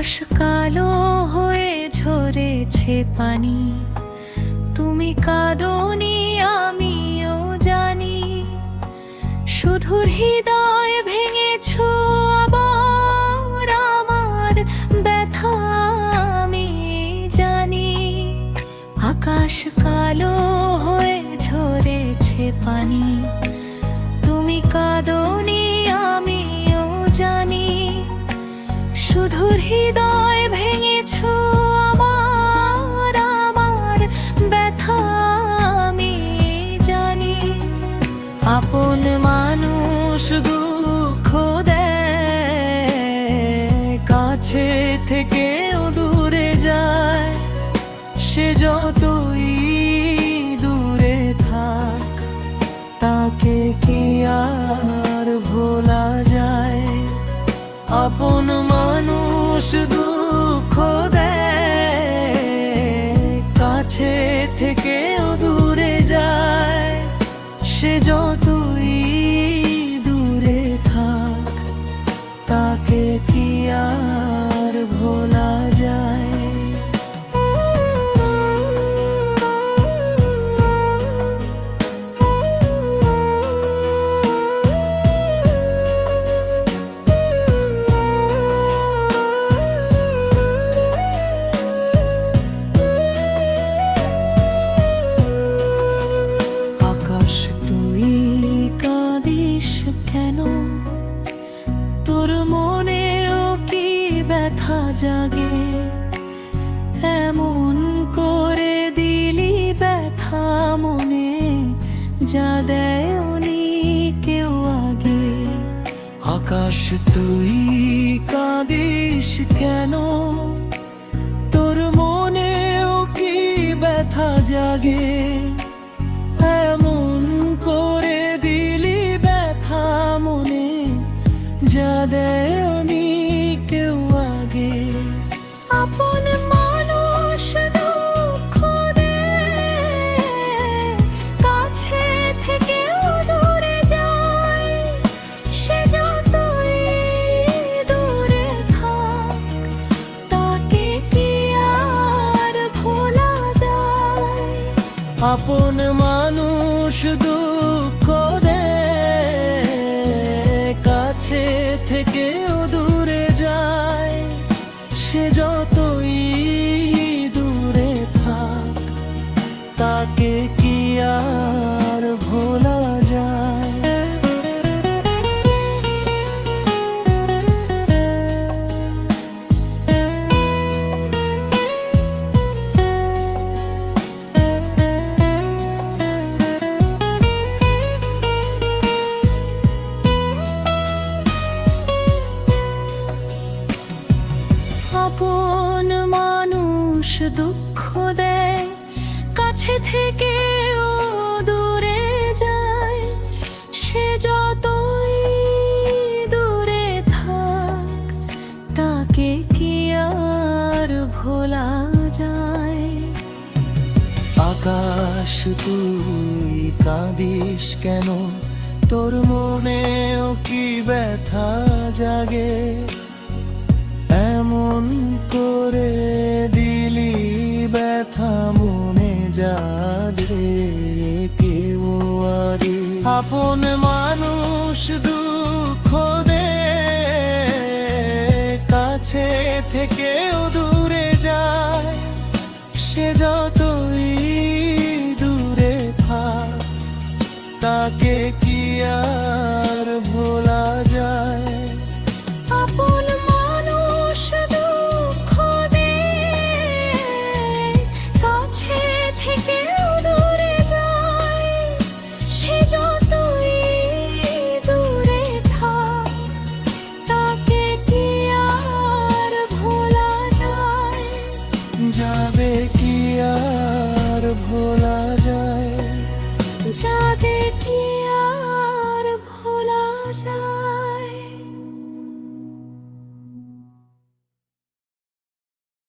আকাশ কালো হয়ে ঝরেছে পানি, তুমি কাঁদোনি আমিও জানি। শুধু হৃদয় ভেঙেছো আবার, আমার ব্যথা আমি জানি। আকাশ কালো হয়ে ঝরেছে পানি, তুমি কাঁদোনি আমিও জানি। শুধু হৃদয় ভেঙেছো আমার, আমার ব্যথা আমি জানি। আপন মানুষ দুঃখ দেয়, কাছে থেকেও দূরে যায়। সে যতই দূরে থাক, তাকে কি আর ভোলা যায়? আপন মানুষ দুঃখ দেয়, কাছে থেকেও দূরে যায়। সে যতই দূরে থাক, তাকে কি আর ভোলা যায়? তোর মনেও কি ব্যথা জাগে? এমন করে দিলি ব্যথা মনে, যা দেয়নি কেউ আগে। আকাশ তুই কাঁদিস কেন? তোর মনেও কি ব্যথা জাগে? এমন করে দিলি ব্যথা মনে, যা দেয়নি কেউ আগে। আপন মানুষ দুঃখ দেয়, কাছে থেকেও দূরে যায়। সে যতই দূরে থাক, তাকে কি আর ভোলা যায়? আপন মানুষ দুঃখ দেয়, কাছে থেকেও দূরে যায়। সে যতই দূরে থাক, তাকে কি আর ভোলা যায়? আপন মানুষ দুঃখ দেয়, কাছে থেকেও দূরে যায়। সে যতই দূরে থাক, তাকে কি আর ভোলা যায়? আকাশ তুই কাঁদিস কেন? তোর মনেও কি ব্যথা জাগে? এমন করে দিলি ব্যথা মনে, যা দেয় কেউ আগে। আপন মানুষ দুঃখ দেয়, কাছে থেকেও দূরে যায়। সে যতই দূরে থাক, তাকে কি আর